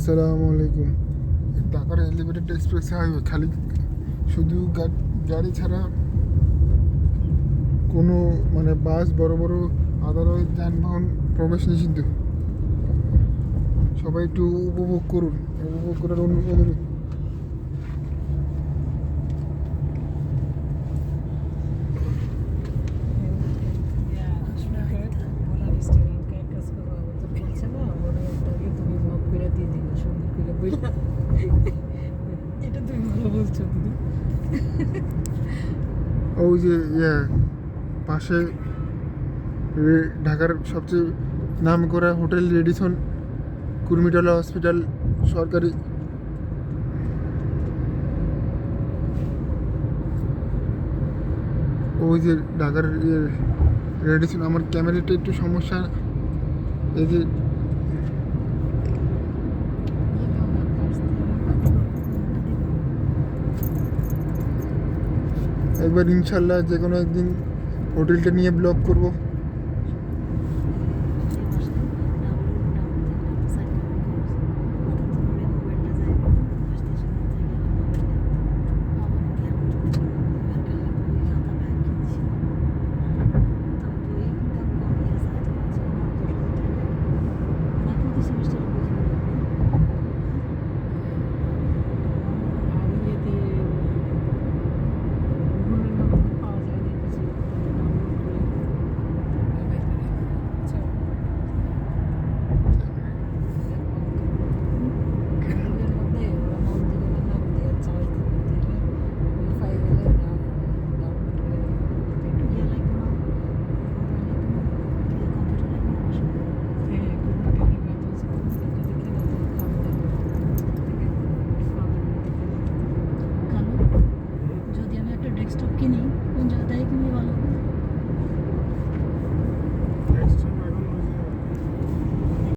আসসালামু আলাইকুম। ঢাকার এলিভেটেড এক্সপ্রেস হাইওয়ে খালি শুধু গাড়ি ছাড়া কোনো মানে বাস বড় বড় আদারওয়াইজ যানবাহন প্রবেশ নিষিদ্ধ। সবাই একটু উপভোগ করুন, উপভোগ করার অনুরোধ। এটা তুমি ভালো বলছো দিদি। ওই যে পাশে ঢাকার সবচেয়ে নাম করা হোটেল রেডিসন, কুর্মিটোলা হসপিটাল সরকারি। ওই যে ঢাকার রেডিসন। আমার ক্যামেরাটা একটু সমস্যা, এই যে একবার ইনশাল্লাহ যে কোনো একদিন হোটেলটা নিয়ে ব্লগ করব। যদি আমি একটা ডেস্কটপ কিনি কোন জায়গায় কিনলে ভালো?